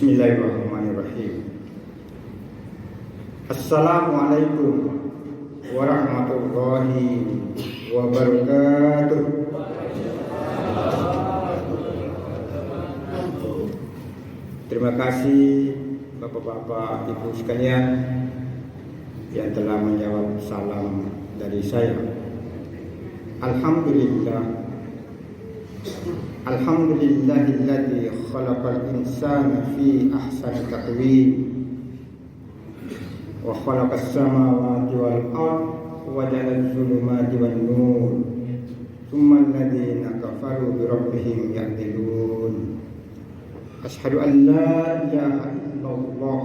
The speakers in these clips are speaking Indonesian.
Bismillahirrahmanirrahim. Assalamualaikum warahmatullahi wabarakatuh. Terima kasih Bapak-bapak, Ibu sekalian yang telah menjawab salam dari saya. Alhamdulillahilladzi khalaqal insana fi ahsani taqwim wa khalaqas samawati wal ardh wa ja'ala adh-dhulumati wan nur thumma alladhina kafaru bi rabbihim ya'dilun. Asyhadu an la ilaha illallah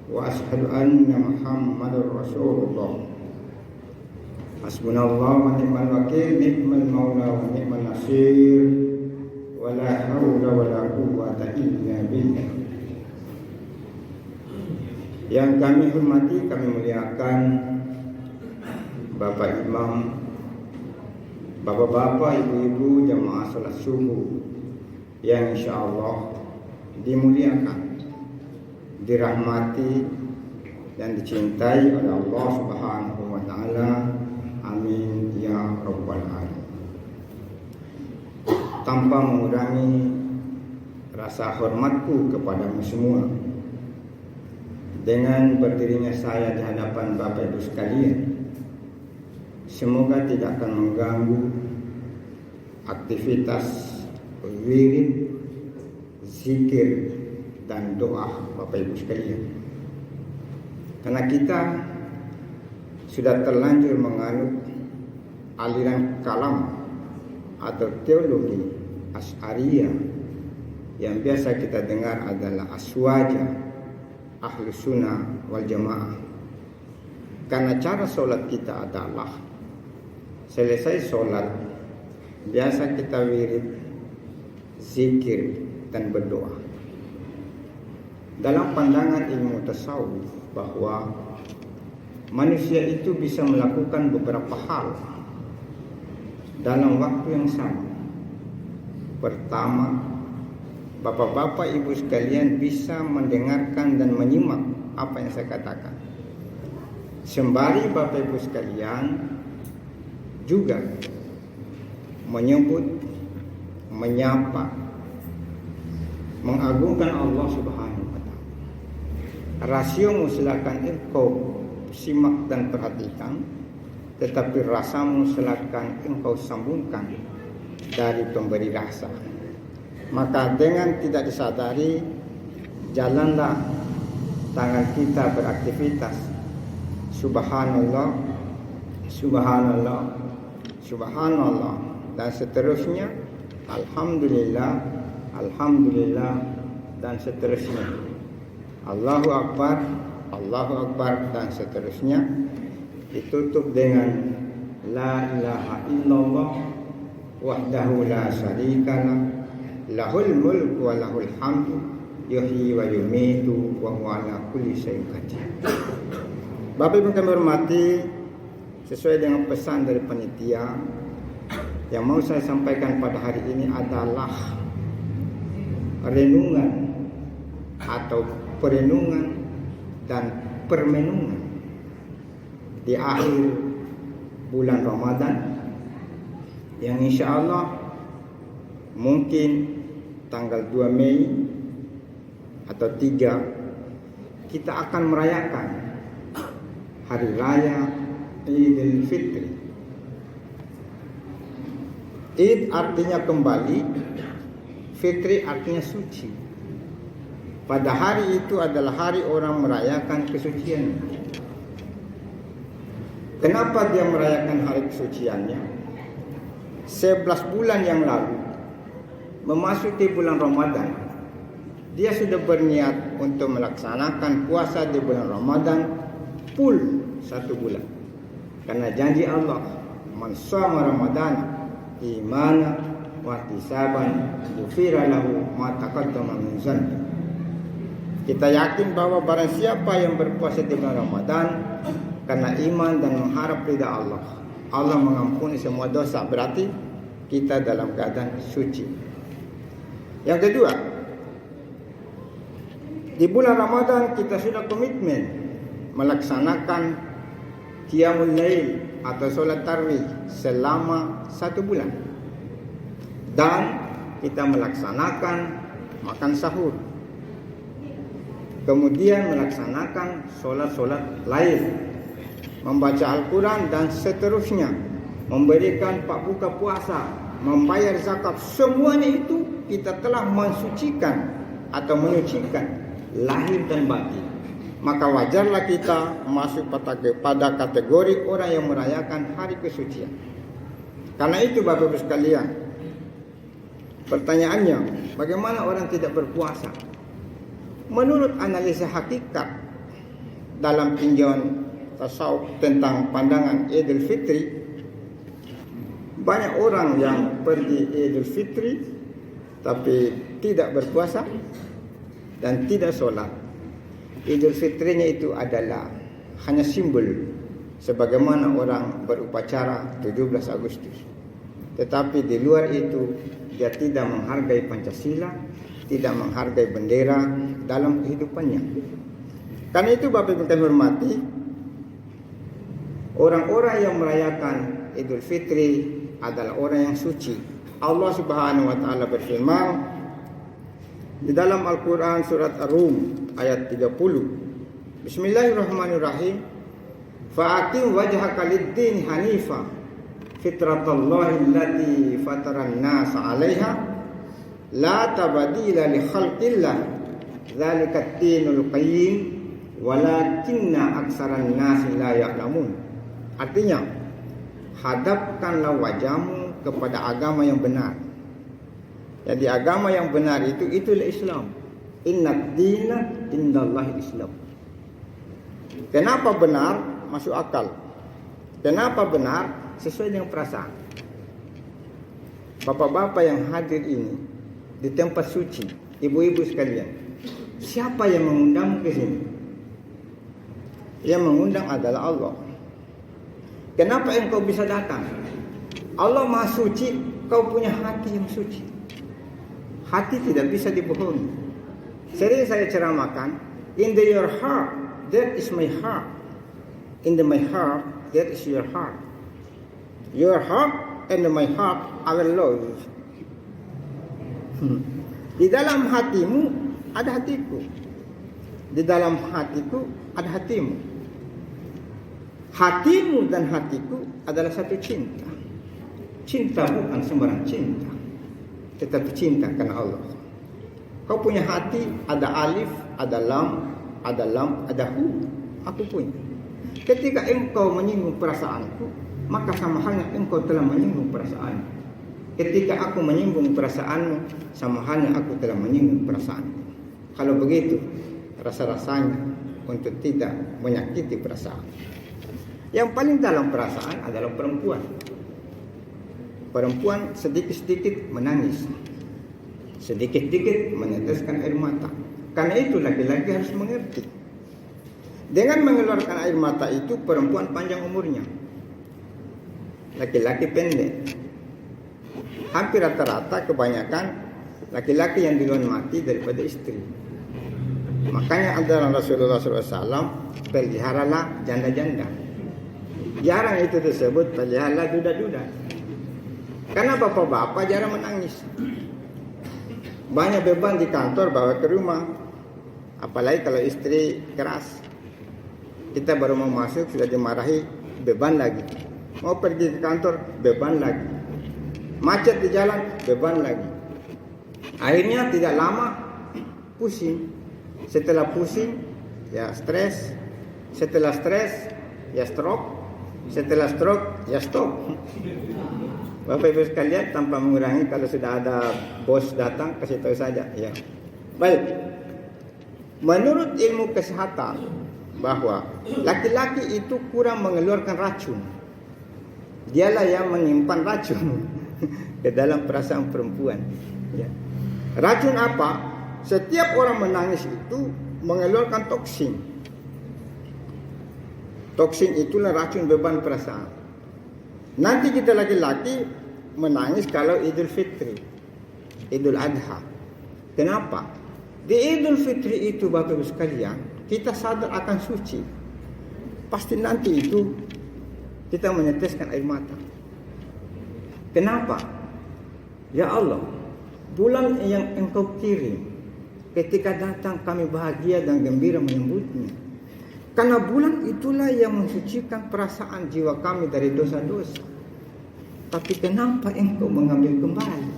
wa asyhadu anna Muhammadar Rasulullah. Hasbunallah wa ni'mal wakil, ni'mal maula wa ni'mal nasir, wa la haula wa la quwwata illa billah. Yang kami hormati, kami muliakan Bapak Imam, Bapak-bapak, Ibu-ibu jamaah salat subuh yang insyaallah dimuliakan, dirahmati dan dicintai oleh Allah Subhanahu wa taala. Amin ya rabbal alamin. Tanpa mengurangi rasa hormatku kepadamu semua, dengan berdirinya saya di hadapan Bapak Ibu sekalian, semoga tidak akan mengganggu aktivitas wirid, zikir dan doa Bapak Ibu sekalian. Karena kita sudah terlanjur menganut aliran kalam atau teologi Asy'ariyah yang biasa kita dengar adalah aswaja Ahlus Sunnah wal Jamaah. Karena cara sholat kita adalah selesai sholat biasa kita wirid, zikir dan berdoa. Dalam pandangan ilmu tasawuf bahwa manusia itu bisa melakukan beberapa hal dalam waktu yang sama. Pertama, Bapak-bapak, Ibu sekalian bisa mendengarkan dan menyimak apa yang saya katakan. Sembari Bapak Ibu sekalian juga menyebut, menyapa, mengagungkan Allah Subhanahu wa taala. Rasiomu silakan engkau simak dan perhatikan, tetapi rasamu silakan engkau sambungkan dari pemberi rasa. Maka dengan tidak disadari, jalanlah tangan kita beraktivitas. Subhanallah, subhanallah, subhanallah, dan seterusnya. Alhamdulillah, alhamdulillah, dan seterusnya. Allahu Akbar, Allahu Akbar, dan seterusnya. Ditutup dengan la ilaha illallah wahdahu la syarikalah lahul mulku wa lahul hamdu yuhyi wa yumitu wa huwa ala kulli syai'in qadir. Bapak Ibu kami hormati, sesuai dengan pesan dari panitia, yang mau saya sampaikan pada hari ini adalah renungan atau perenungan dan permenungan di akhir bulan Ramadan, yang insya Allah mungkin tanggal 2 Mei atau 3 kita akan merayakan Hari Raya Idul Fitri. Id artinya kembali, Fitri artinya suci. Pada hari itu adalah hari orang merayakan kesucian. Kenapa dia merayakan hari kesuciannya? 11 bulan yang lalu, memasuki bulan Ramadan, dia sudah berniat untuk melaksanakan puasa di bulan Ramadan full 1 bulan. Karena janji Allah, man shoma Ramadan imana wa ihtisaban ghufira lahu ma taqaddama min dzanbi. Kita yakin bahwa barang siapa yang berpuasa di bulan Ramadan karena iman dan mengharap ridha Allah, Allah mengampuni semua dosa. Berarti kita dalam keadaan suci. Yang kedua, Di bulan Ramadan kita sudah komitmen melaksanakan Qiyamul Lail atau solat tarawih selama 1 bulan. Dan kita melaksanakan makan sahur. Kemudian melaksanakan solat-solat lain, membaca Al-Quran dan seterusnya, memberikan pak buka puasa, membayar zakat. Semuanya itu kita telah mensucikan atau menyucikan lahir dan batin. Maka wajarlah kita masuk pada kategori orang yang merayakan hari kesucian. Karena itu Bapak Ibu sekalian, pertanyaannya, bagaimana orang tidak berpuasa? Menurut analisa hakikat dalam tinjauan tasawuf tentang pandangan Idul Fitri, banyak orang yang pergi Idul Fitri tapi tidak berpuasa dan tidak sholat. Idul Fitrinya itu adalah hanya simbol, sebagaimana orang berupacara 17 Agustus. Tetapi di luar itu dia tidak menghargai Pancasila, tidak menghargai bendera dalam kehidupannya. Karena itu Bapak Ibu kami hormati, orang-orang yang merayakan Idul Fitri adalah orang yang suci. Allah Subhanahu wa taala berfirman di dalam Al-Qur'an surat Ar-Rum ayat 30. Bismillahirrahmanirrahim. Fa'aqim wajhaka lid-din hanifa fitratallahi allati fataran nas 'alaiha la tabdila li khalqillah dzalika ad-dinul qayyim walakinna aksaran nas la ya'lamun. Artinya, hadapkanlah wajahmu kepada agama yang benar. Jadi agama yang benar itulah Islam. Innad dina indallahi Islam. Kenapa benar? Masuk akal. Kenapa benar? Sesuai dengan perasaan. Bapak-bapak yang hadir ini di tempat suci, ibu-ibu sekalian, siapa yang mengundang ke sini? Yang mengundang adalah Allah. Kenapa engkau bisa datang? Allah Maha Suci, kau punya hati yang suci. Hati tidak bisa dibohongi. Sering saya ceramahkan, in your heart, that is my heart. In my heart, that is your heart. Your heart and my heart are love. Di dalam hatimu ada hatiku. Di dalam hatiku ada hatimu. Hatimu dan hatiku adalah satu cinta. Cinta bukan sembarang cinta, tetapi cinta karena Allah. Kau punya hati, ada alif, ada lam, ada hu. Aku punya. Ketika engkau menyinggung perasaanku, maka sama halnya engkau telah menyinggung perasaanku. Ketika aku menyinggung perasaanmu, sama halnya aku telah menyinggung perasaanku. Kalau begitu, rasa-rasanya untuk tidak menyakiti perasaan. Yang paling dalam perasaan adalah perempuan. Perempuan sedikit-sedikit menangis, sedikit-sedikit meneteskan air mata. Karena itu laki-laki harus mengerti. Dengan mengeluarkan air mata itu, perempuan panjang umurnya, laki-laki pendek. Hampir rata-rata kebanyakan laki-laki yang duluan mati daripada istri. Makanya antara Rasulullah SAW, peliharalah janda-janda. Jarang itu disebut peliharalah duda-duda. Karena bapak-bapak jarang menangis. Banyak beban di kantor bawa ke rumah. Apalagi kalau istri keras. Kita baru mau masuk sudah dimarahi, beban lagi. Mau pergi ke kantor, beban lagi. Macet di jalan, beban lagi. Akhirnya tidak lama, pusing. Setelah pusing, ya stres. Setelah stres, ya stroke. Setelah stroke, ya stop. Bapak Ibu sekalian, tanpa mengurangi, kalau sudah ada bos datang, kasih tahu saja. Ya. Baik. Menurut ilmu kesehatan, bahwa laki-laki itu kurang mengeluarkan racun. Dialah yang menyimpan racun ke dalam perasaan perempuan. Ya. Racun apa? Setiap orang menangis itu mengeluarkan toksin. Toksin itulah racun beban perasaan. Nanti kita laki-laki menangis kalau Idul Fitri, Idul Adha. Kenapa? Di Idul Fitri itu Bapak Ibu sekalian, kita sadar akan suci. Pasti nanti itu kita meneteskan air mata. Kenapa? Ya Allah, bulan yang Engkau kirim, ketika datang kami bahagia dan gembira menyambutnya. Karena bulan itulah yang mensucikan perasaan jiwa kami dari dosa-dosa. Tapi kenapa Engkau mengambil kembali?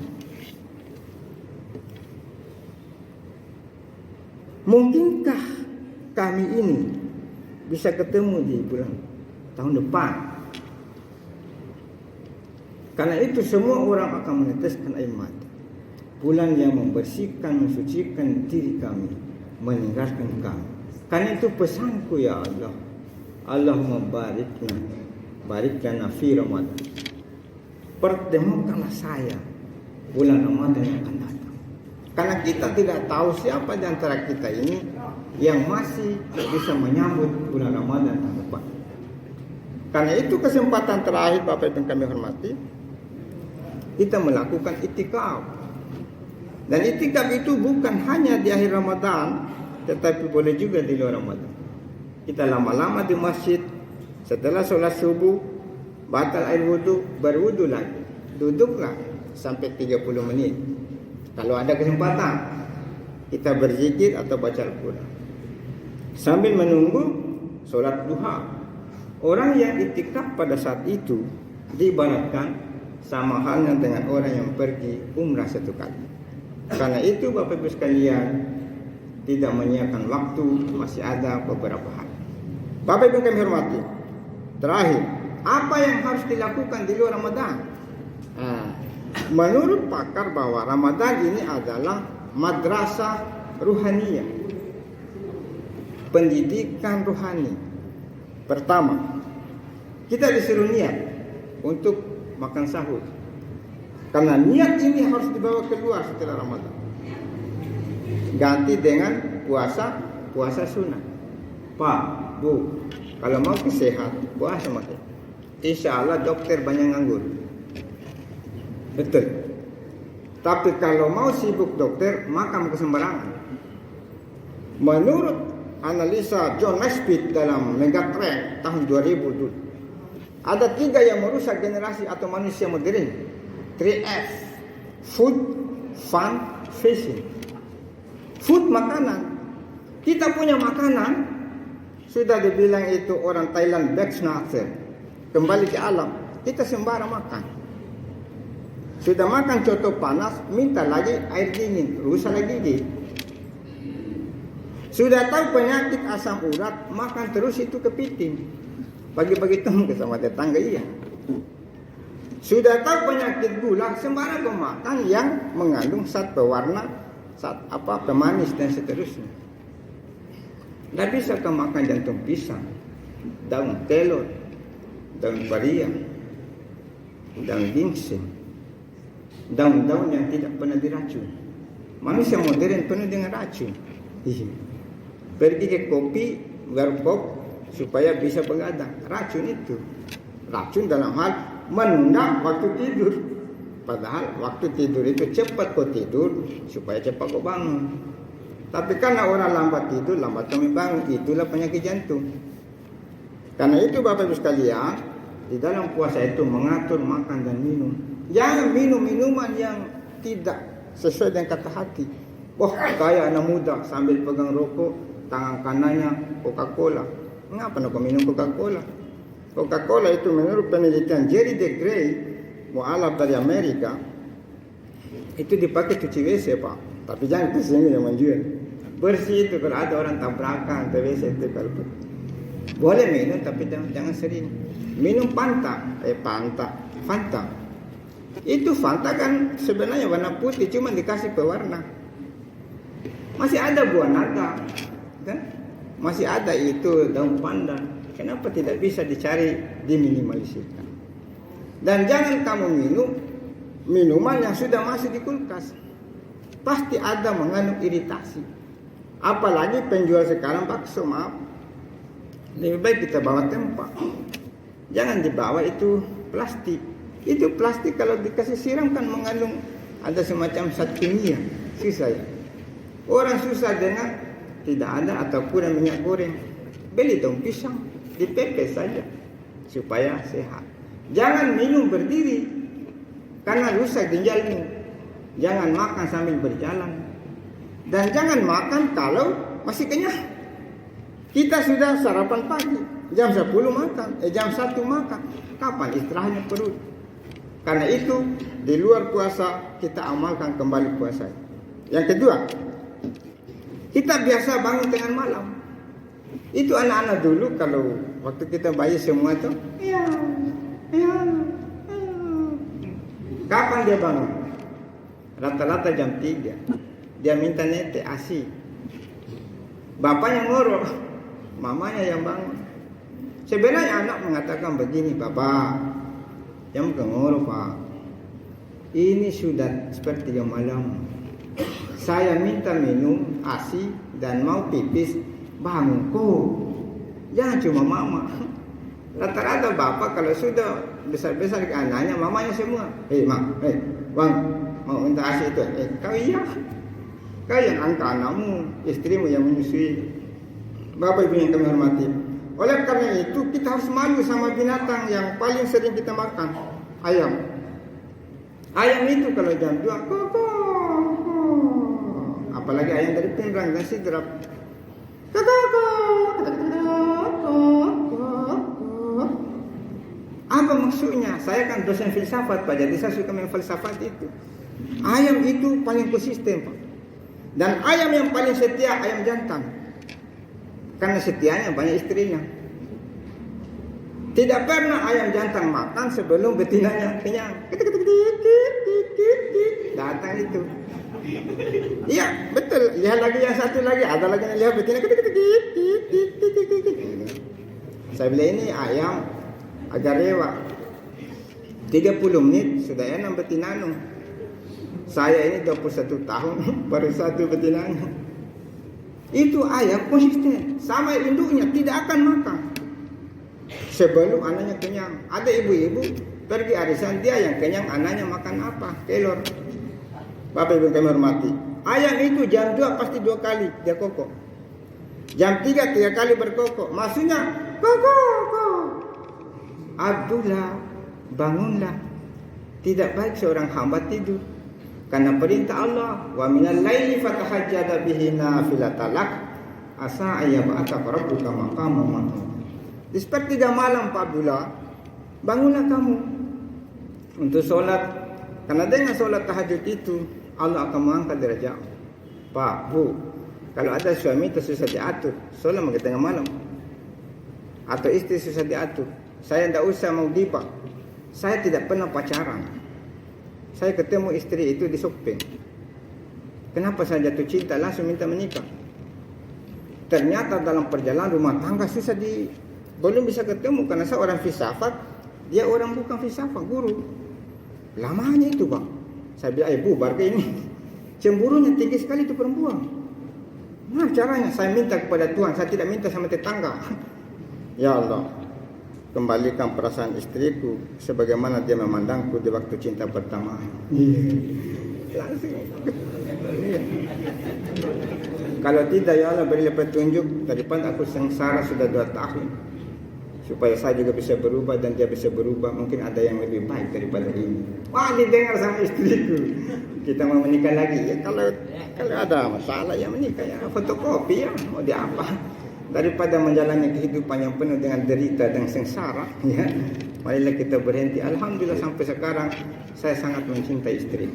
Mungkinkah kami ini bisa ketemu di bulan tahun depan? Karena itu semua orang akan meneteskan air mata. Bulan yang membersihkan, mensucikan diri kami, meninggalkan kami. Karena itu pesanku ya Allah. Allahumma barikna fi Ramadan. Pertemukanlah saya bulan Ramadan yang akan datang. Karena kita tidak tahu siapa di antara kita ini yang masih bisa menyambut bulan Ramadan tahun depan. Karena itu kesempatan terakhir Bapak Ibu yang kami hormati, kita melakukan itikaf. Dan itikaf itu bukan hanya di akhir Ramadan, tetapi boleh juga di luar Ramadan. Kita lama-lama di masjid, setelah sholat subuh, batal air wudhu, berwudhu lagi. Duduklah sampai 30 menit. Kalau ada kesempatan, kita berzikir atau baca Al-Quran. Sambil menunggu sholat duha. Orang yang itikaf pada saat itu diibaratkan sama halnya dengan orang yang pergi umrah 1 kali. Karena itu Bapak Ibu sekalian, tidak menyiapkan waktu, masih ada beberapa hari. Bapak Ibu kami hormati, terakhir, apa yang harus dilakukan di luar Ramadan? Menurut pakar bahwa Ramadan ini adalah madrasah ruhaniyah, pendidikan rohani. Pertama, kita disuruh niat untuk makan sahur. Karena niat ini harus dibawa keluar setelah Ramadan. Ganti dengan puasa sunnah. Pak, Bu, kalau mau sehat, puasa makan. Insya Allah dokter banyak nganggur. Betul. Tapi kalau mau sibuk dokter, makan kesembarangan. Menurut analisa John Naisbitt dalam Megatrend tahun 2000 dulu, ada 3 yang merusak generasi atau manusia modern. 3F: food, fun, fashion. Food, makanan. Kita punya makanan, sudah dibilang itu orang Thailand backsnatcher, kembali ke alam. Kita sembarang makan. Sudah makan coto panas, minta lagi air dingin, rusak lagi gigi. Sudah tahu penyakit asam urat, makan terus itu kepiting. Bagi-bagi teman ke sama tetangga, iya. Sudah tahu penyakit gula, sembarang makan yang mengandung zat pewarna, pemanis dan seterusnya. Tidak bisa kau makan jantung pisang, daun kelor, daun paria, daun ginseng, daun-daun yang tidak pernah diracun. Manusia modern penuh dengan racun. Pergi ke kopi, garuk kop supaya bisa begadang. Racun itu. Racun dalam hal menunda waktu tidur. Padahal waktu tidur itu cepat kau tidur supaya cepat kau bangun. Tapi karena orang lambat tidur, lambat kami bangun, itulah penyakit jantung. Karena itu Bapak Ibu sekalian, di dalam puasa itu mengatur makan dan minum. Jangan minum minuman yang tidak sesuai dengan kata hati. Wah, kayak anak muda sambil pegang rokok, tangan kanannya Coca-Cola. Mengapa nak minum Coca-Cola? Coca-Cola itu menurut penelitian Jerry DeGray, mualaf dari Amerika, itu dipakai cuci WC, Pak. Tapi jangan kesini yang menjual. Bersih itu kalau ada orang tabrakan ke WC itu kalau boleh minum tapi jangan sering. Minum Fanta. Itu Fanta kan sebenarnya warna putih, cuma dikasih pewarna. Masih ada buah naga, kan? Masih ada itu daun pandan. Kenapa tidak bisa dicari, diminimalisirkan? Dan jangan kamu minum minuman yang sudah masuk di kulkas. Pasti ada mengandung iritasi. Apalagi penjual sekarang bakso, maaf. Lebih baik kita bawa tempat. Jangan dibawa itu plastik. Itu plastik kalau dikasih siram kan mengandung ada semacam zat kimia. Susah ya. Orang susah dengan tidak ada atau kurang minyak goreng, beli daun pisang, dipepes saja supaya sehat. Jangan minum berdiri karena rusak ginjalmu. Jangan makan sambil berjalan. Dan jangan makan kalau masih kenyang. Kita sudah sarapan pagi, jam 10 makan, jam 1 makan. Kapan istirahatnya perut? Karena itu di luar puasa kita amalkan kembali puasa. Yang kedua, kita biasa bangun tengah malam. Itu anak-anak dulu kalau waktu kita bayi semua tuh, ya. Kapan dia bangun? Rata-rata jam 3. Dia minta nete ASI. Bapaknya ngorok, mamanya yang bangun. Sebenarnya anak mengatakan begini, Bapak, yang bukan ngorok, Pak. Ini sudah seperti jam malam. Saya minta minum ASI dan mau pipis, bangun kok. Jangan cuma mama. Rata-rata bapak kalau sudah besar-besar ke anaknya, mamanya semua. Bang, mau minta ASI itu. Kau iya. Kau yang angkat anakmu, istrimu yang menyusui. Bapak ibu yang kami hormati. Oleh karena itu kita harus malu sama binatang yang paling sering kita makan, ayam. Ayam itu kalau jam 2, koko. Apalagi ayam dari Pinrang dan Sidrap. Apa maksudnya? Saya kan dosen filsafat, Pak. Jadi saya suka main filsafat itu. Ayam itu paling konsisten, Pak. Dan ayam yang paling setia ayam jantan. Karena setianya banyak istrinya. Tidak pernah ayam jantan makan sebelum betinanya kenyang. Datang itu. Iya, betul. Lihat lagi yang satu lagi. Ada lagi yang lihat betina. Saya bilang ini ayam agak rewa. 30 menit sudah enam betinanya. Saya ini 21 tahun baru satu betinanya. Itu ayam konsisten. Sama induknya tidak akan makan sebelum anaknya kenyang. Ada ibu-ibu pergi arisan, dia yang kenyang, anaknya makan apa? Kelor. Bapak ibu kami hormati. Ayam itu jam 2 pasti 2 kali dia kokok. Jam 3 kali berkokok. Maksudnya kokok. Abdullah, bangunlah. Tidak baik seorang hamba tidur. Karena perintah Allah, wa minal laili fatahajjada bihi nafilatan lak asa ayyab'atsaka rabbuka maqaman mahmud. Di sepertiga malam Pak Abdullah, bangunlah kamu untuk sholat. Karena dengan sholat tahajud itu Allah akan mengangkat derajat. Pak, Bu, kalau ada suami itu susah diatur, sholat maghrib tengah malam, atau istri susah diatur. Saya tidak usah mau dipak. Saya tidak pernah pacaran. Saya ketemu istri itu di Sopeng. Kenapa saya jatuh cinta langsung minta menikah? Ternyata dalam perjalanan rumah tangga susah belum bisa ketemu karena saya orang filsafat, dia orang bukan filsafat, guru. Lamanya itu, Bang. Saya bilang, bubar ke ini. Cemburunya tinggi sekali itu perempuan. Nah caranya saya minta kepada Tuhan, saya tidak minta sama tetangga. Ya Allah, kembalikan perasaan istriku sebagaimana dia memandangku di waktu cinta pertama. Langsung. Kalau tidak, ya Allah berilah petunjuk daripada aku sengsara sudah 2 tahun, supaya saya juga bisa berubah dan dia bisa berubah. Mungkin ada yang lebih baik daripada ini. Wah, didengar sama istriku. Kita mau menikah lagi ya. Kalau ada masalah ya menikah ya, fotokopi ya, mau di apa? Daripada menjalani kehidupan yang penuh dengan derita dan sengsara, ya, marilah kita berhenti. Alhamdulillah sampai sekarang saya sangat mencintai istri.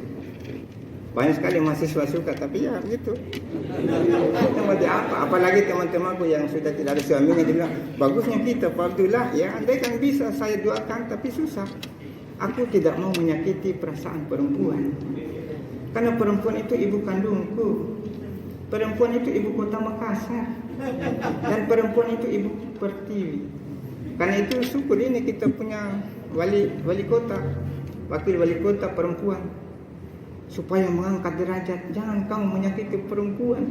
Banyak sekali mahasiswa suka, tapi ya begitu. Kita mau di apa? Apalagi teman-temanku yang sudah tidak ada suaminya, dia bilang, bagusnya kita Pak Abdullah, ya andai kan bisa saya doakan, tapi susah. Aku tidak mau menyakiti perasaan perempuan. Karena perempuan itu ibu kandungku. Perempuan itu ibu kota Makassar. Dan perempuan itu ibu Pertiwi. Karena itu syukur ini kita punya wali kota, wakil wali kota perempuan, supaya mengangkat derajat. Jangan kamu menyakiti perempuan.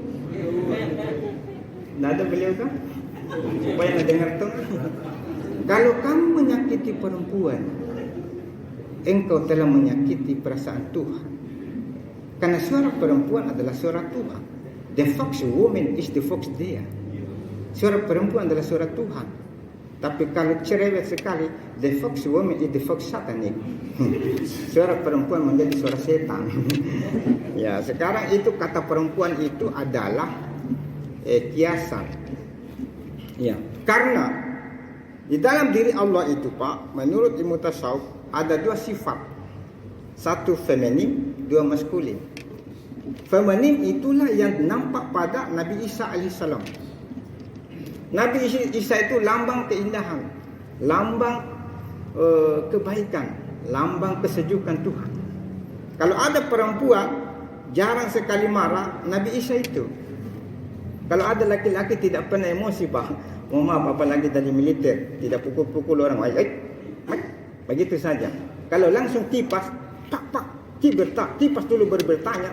Tidak ada beliau kan? Supaya mendengar tuh. Kalau kamu menyakiti perempuan, engkau telah menyakiti perasaan Tuhan. Karena suara perempuan adalah suara Tuhan. The fox woman is the fox dia. Suara perempuan adalah suara Tuhan. Tapi kalau cerewet sekali, the fox woman is the fox satanic. Suara perempuan menjadi suara setan. Ya, sekarang itu kata perempuan itu adalah kiasan. Ya, karena di dalam diri Allah itu, Pak, menurut ilmu tasawuf ada dua sifat. Satu feminin, dua maskulin. Feminin itulah yang nampak pada Nabi Isa alaihissalam. Nabi Isa itu lambang keindahan, lambang kebaikan, lambang kesejukan Tuhan. Kalau ada perempuan jarang sekali marah, Nabi Isa itu. Kalau ada laki-laki tidak pernah emosi, Pak. Mohon maaf, apalagi dari militer, tidak pukul-pukul orang. Begitu saja. Kalau langsung kipas, pak, kipas dulu baru bertanya.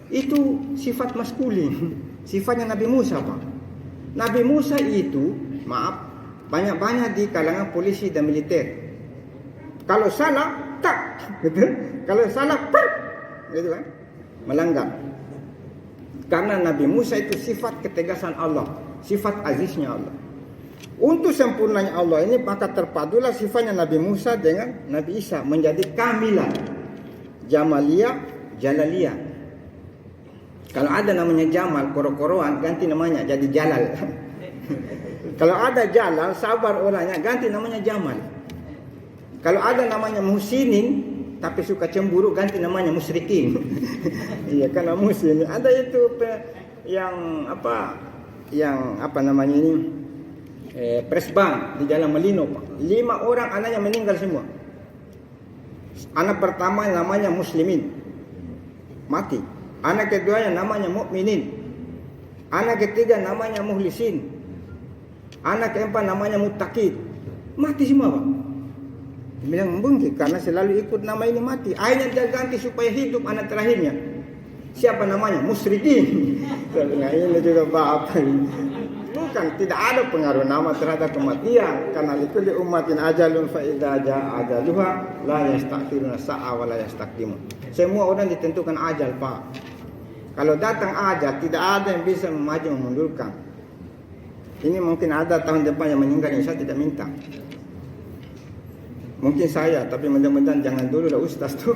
Itu sifat maskulin, sifatnya Nabi Musa, Pak. Nabi Musa itu, maaf, banyak-banyak di kalangan polisi dan militer. Kalau salah, tak, gitu. Kalau salah, gitu kan, melanggar. Karena Nabi Musa itu sifat ketegasan Allah, sifat aziznya Allah. Untuk sempurnanya Allah ini, maka terpadulah sifatnya Nabi Musa dengan Nabi Isa menjadi kamilah, jamaliyah, jalaliyah. Kalau ada namanya Jamal, koro-koroan, ganti namanya jadi Jalal. Kalau ada Jalal, sabar orangnya, ganti namanya Jamal. Kalau ada namanya Muhsinin, tapi suka cemburu, ganti namanya Musyrikin. Iya, karena Muhsin. Ada itu yang apa namanya ini, presbang di Jalan Melino, Pak. 5 orang anaknya meninggal semua. Anak pertama namanya Muslimin, mati. Anak kedua yang namanya Mukminin. Anak ketiga namanya Muhlisin. Anak keempat namanya Muttaqin. Mati semua, Pak. Dia bilang membungkit karena selalu ikut nama ini mati. Akhirnya dia ganti supaya hidup anak terakhirnya. Siapa namanya? Musyrikin. Nah, ini juga Bapak. Bukan, tidak ada pengaruh nama terhadap kematian. Karena likulli ummatin ajalun fa idza jaa ajaluha la yasta'khiruna sa'a wa la yastaqdimun. Semua orang ditentukan ajal, Pak. Kalau datang ajal, tidak ada yang bisa memaju memundurkan. Ini mungkin ada tahun depan yang meninggal yang saya tidak minta. Mungkin saya, tapi mudah-mudahan jangan dulu lah ustaz tuh.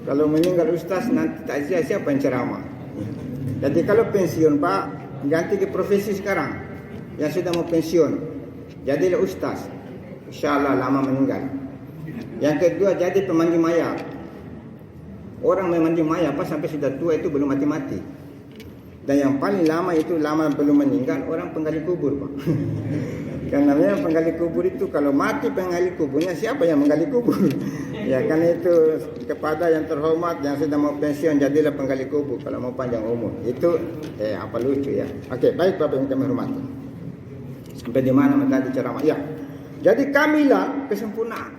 Kalau meninggal ustaz nanti takziah siapa yang ceramah? Jadi kalau pensiun, Pak, ganti ke profesi sekarang. Yang sudah mau pensiun, jadilah ustaz. Insyaallah lama meninggal. Yang kedua, jadi pemandu mayat. Orang memandi mayat apa sampai sudah tua itu belum mati-mati. Dan yang paling lama itu lama belum meninggal orang penggali kubur, Pak. Karena memang penggali kubur itu kalau mati penggali kuburnya siapa yang menggali kubur? Ya karena itu kepada yang terhormat yang sudah mau pensiun jadilah penggali kubur kalau mau panjang umur. Itu apa lucu ya. Oke, baik Bapak yang kami hormati. Sampai di mana tadi ceramah? Ya. Jadi kamilah kesempurnaan.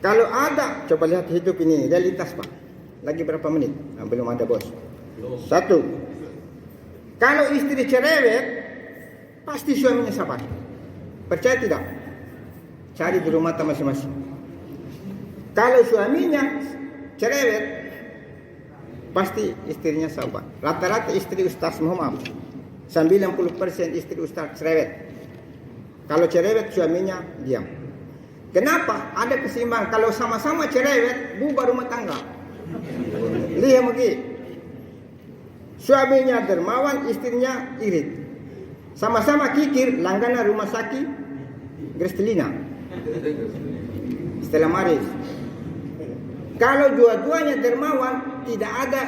Kalau ada, coba lihat hidup ini realitas, Pak. Lagi berapa menit? Nah, belum ada, Bos. 1. Kalau istri cerewet, pasti suaminya sabar. Percaya tidak? Cari di rumah tangga masing-masing. Kalau suaminya cerewet, pasti istrinya sabar. Rata-rata istri Ustaz Muhammad 90% istri Ustaz cerewet. Kalau cerewet suaminya diam. Kenapa? Ada keseimbangan. Kalau sama-sama cerewet, bubar rumah tangga. Lihat begini. Suaminya dermawan, istrinya irit. Sama-sama kikir, langganan rumah sakit Grestelina. Stella Maris. Kalau dua-duanya dermawan, tidak ada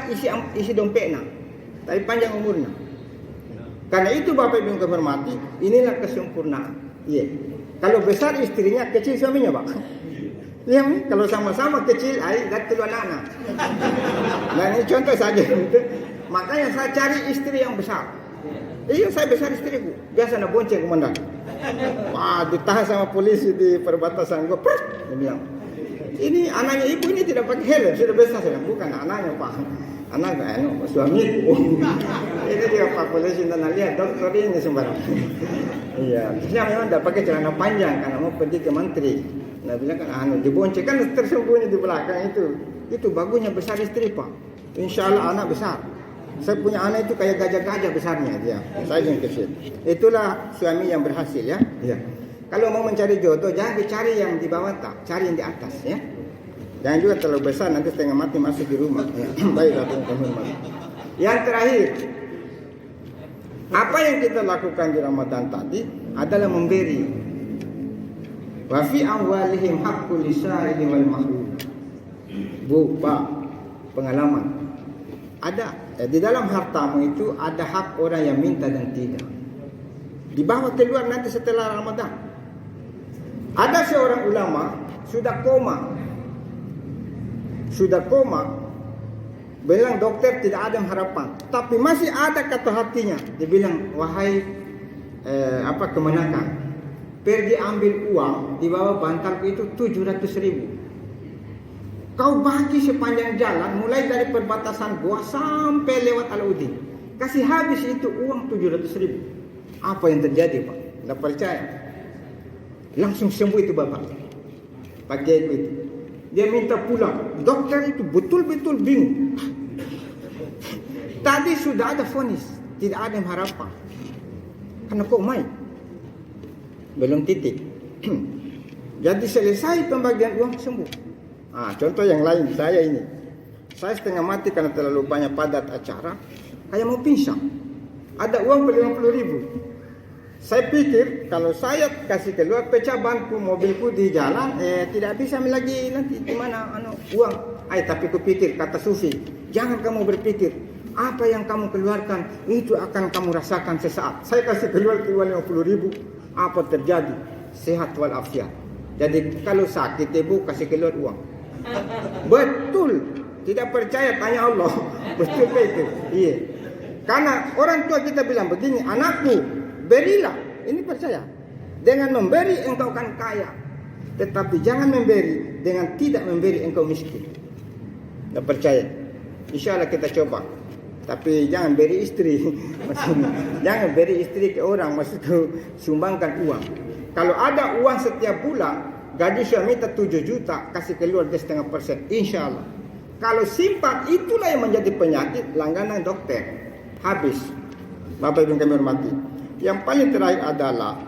isi dompetnya, tapi panjang umurnya. Karena itu Bapak Ibu yang kehormati, inilah kesempurnaan. Iya. Kalau besar istrinya, kecil suaminya, Pak. Ya, kalau sama-sama kecil, dah keluar anak. Nah ini contoh saja. Makanya saya cari istri yang besar. Iya, saya besar istriku. Biasa nak bonceng komandan. Wah, ditahan sama polisi di perbatasan. Gue, dia bilang, ini anaknya ibu ini tidak pakai helm, sudah besar. Saya bilang, bukan anaknya, Pak. Anaknya, suamiku. Ini dia Pak polisi dan lihat dokter ini sembarang. Iya, terusnya memang tidak pakai celana panjang karena mau pergi ke menteri. Nah bilang kan dibonceng kan tersembunyi di belakang itu bagusnya besar istri, Pak. Insya Allah anak besar. Saya punya anak itu kayak gajah-gajah besarnya dia. Saya yang kecil. Itulah suami yang berhasil ya. Ya. Kalau mau mencari jodoh jangan dicari yang di bawah tak, cari yang di atas ya. Jangan juga terlalu besar nanti setengah mati masuk di rumah. Ya. Baiklah teman-teman. Yang terakhir, apa yang kita lakukan di Ramadan tadi adalah memberi. Wa fi amwalihim haqqul lisa'ili wal mahrum. Bu, Pak, pengalaman. Ada di dalam hartamu itu ada hak orang yang minta dan tidak. Dibawa keluar nanti setelah Ramadan. Ada seorang ulama sudah koma, bilang dokter tidak ada harapan, tapi masih ada kata hatinya. Dia bilang, wahai kemenakan, pergi ambil uang di bawah bantalku itu 700.000. Kau bagi sepanjang jalan, mulai dari perbatasan gua sampai lewat Al-Udin. Kasih habis itu uang 700.000. Apa yang terjadi, Pak? Tidak percaya. Langsung sembuh itu bapak. Pak Kiai itu. Dia minta pulang. Dokter itu betul-betul bingung. Tadi sudah ada vonis, tidak ada harapan. Karena kok main? Belum titik. Jadi selesai pembagian uang sembuh. Contoh yang lain, saya ini. Saya setengah mati karena terlalu banyak padat acara. Kayak mau pingsan. Ada uang 50.000. Saya pikir kalau saya kasih keluar pecah banku mobilku di jalan, tidak bisa lagi nanti di mana uang. Tapi kupikir kata Sufi, jangan kamu berpikir apa yang kamu keluarkan itu akan kamu rasakan sesaat. Saya kasih keluar 50.000, apa terjadi? Sehat walafiat. Jadi kalau sakit ibu kasih keluar uang. Betul. Tidak percaya tanya Allah. Betul itu. Iya. Karena orang tua kita bilang begini, anakku, berilah. Ini percaya. Dengan memberi engkau akan kaya. Tetapi jangan memberi dengan tidak memberi engkau miskin. Tidak percaya. Insya Allah kita coba. Tapi jangan beri istri. Maksudnya, jangan beri istri ke orang. Maksudnya sumbangkan uang. Kalau ada uang setiap bulan, gaji suami minta 7 juta, kasih keluar 0,5%. Insya Allah. Kalau simpan, itulah yang menjadi penyakit langganan dokter. Habis. Bapak Ibu kami hormati. Yang paling terakhir adalah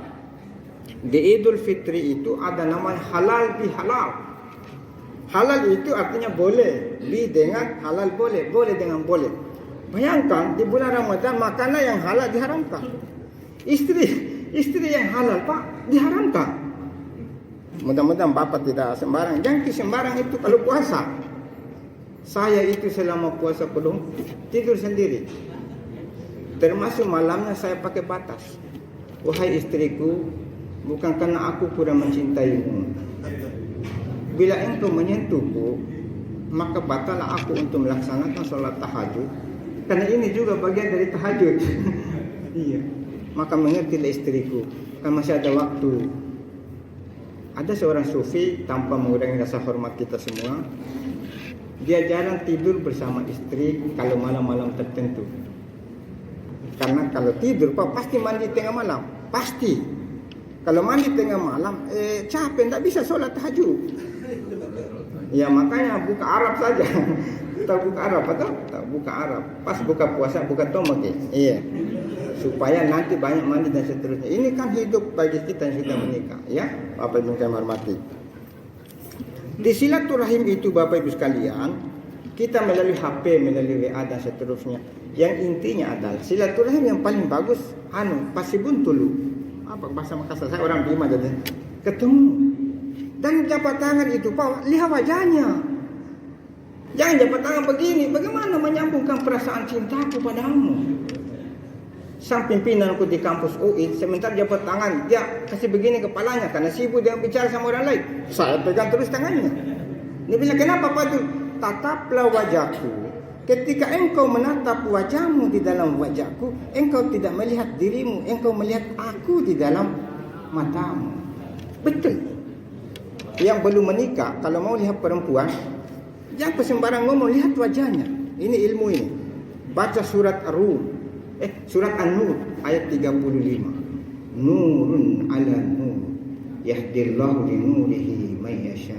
di Idul Fitri itu ada namanya halal bihalal. Halal itu artinya boleh, bi dengan halal boleh, boleh dengan boleh. Bayangkan di bulan Ramadan makanan yang halal diharamkan. Istri yang halal Pak diharamkan. Mudah-mudahan Bapak tidak sembarang. Jangan sembarang itu kalau puasa. Saya itu selama puasa penuh tidur sendiri. Termasuk malamnya saya pakai batas. Wahai istriku, bukan karena aku kurang mencintaimu. Bila engkau menyentuhku, maka batallah aku untuk melaksanakan sholat tahajud. Karena ini juga bagian dari tahajud. Iya. Maka mengertilah istriku, kan masih ada waktu. Ada seorang sufi tanpa mengurangi rasa hormat kita semua. Dia jarang tidur bersama istri kalau malam-malam tertentu. Karena kalau tidur Pak pasti mandi tengah malam, pasti. Kalau mandi tengah malam, capek, tidak bisa sholat tahajud. Ya makanya buka Arab saja. Tahu buka Arab atau? Tahu buka Arab. Pas buka puasa, buka tomat ya. Iya. Supaya nanti banyak mandi dan seterusnya. Ini kan hidup bagi kita yang sudah menikah, ya. Bapak Ibu kami hormati. Di silaturahim itu Bapak Ibu sekalian, kita melalui HP, melalui WA dan seterusnya. Yang intinya adalah silaturahim yang paling bagus pasibun tulu. Apa bahasa Makassar? Saya orang Bima jadi ketemu. Dan jabat tangan itu Pak, lihat wajahnya. Jangan jabat tangan begini. Bagaimana menyambungkan perasaan cintaku padamu? Sang pimpinanku di kampus UI, sementara jabat tangan, dia kasih begini kepalanya karena sibuk dia bicara sama orang lain. Saya pegang terus tangannya. Dia bilang, kenapa Pak itu? Tataplah wajahku. Ketika engkau menatap wajahmu di dalam wajahku, engkau tidak melihat dirimu, engkau melihat aku di dalam matamu. Betul. Yang belum menikah, kalau mau lihat perempuan, jangan sembarang ngomong, lihat wajahnya. Ini ilmu ini. Baca surat surat An-Nur ayat 35. Nurun ala nur, yahdillahu li nurihi may yasha.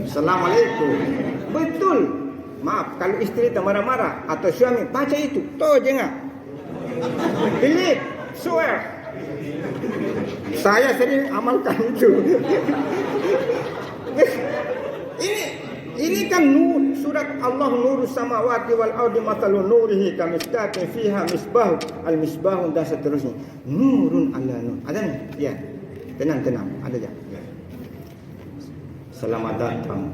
Assalamualaikum. Betul. Maaf, kalau istri tak marah-marah atau suami, baca itu. Toh jangan. Believe, swear. Saya sering amalkan itu. Ini kan nur, surat Allah nurus samawati wal ardi mathalu nurihi kamiskatin fiha misbah al misbah dan seterusnya. Nurun ala nur. Ada nih? Ya. Tenang, ada ya. Selamat datang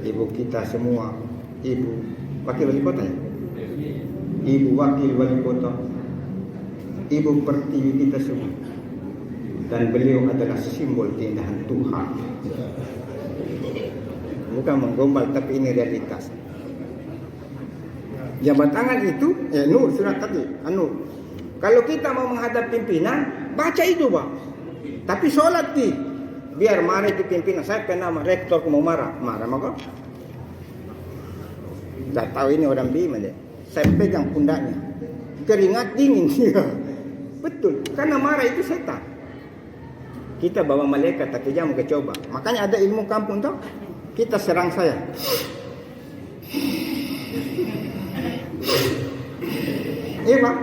ibu kita semua, ibu wakil wali kota ya? Ibu wakil wali kota, ibu pertiwi kita semua. Dan beliau adalah simbol keindahan Tuhan. Bukan menggombal, tapi ini realitas. Jabat tangan itu, nur surat tadi, nur. Kalau kita mau menghadap pimpinan, baca itu Pak. Tapi sholat di, biar marah itu pimpinan. Saya pernah sama rektor mau marah maka. Tak tahu ini orang Bima deh. Saya pegang pundaknya, keringat dingin dia. Betul, karena marah itu setan. Kita bawa malaikat tapi jangan coba. Makanya ada ilmu kampung tuh. Kita serang saya. Iya Pak.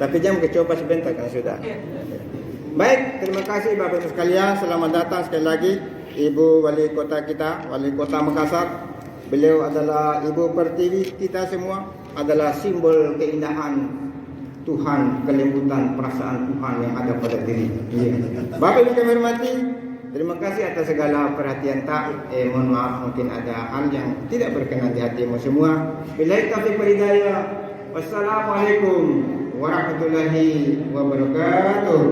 Tapi jangan coba sebentar kan sudah. Baik, terima kasih Bapak Ibu sekalian. Selamat datang sekali lagi Ibu Wali Kota kita, Wali Kota Makassar. Beliau adalah Ibu Pertiwi kita semua, adalah simbol keindahan Tuhan, kelembutan perasaan Tuhan yang ada pada diri. Bapak Ibu kami hormati, terima kasih atas segala perhatian tak. Mohon maaf mungkin ada hal yang tidak berkenan di hatimu semua. Billahi taufiq wal hidayah. Wassalamualaikum warahmatullahi wabarakatuh.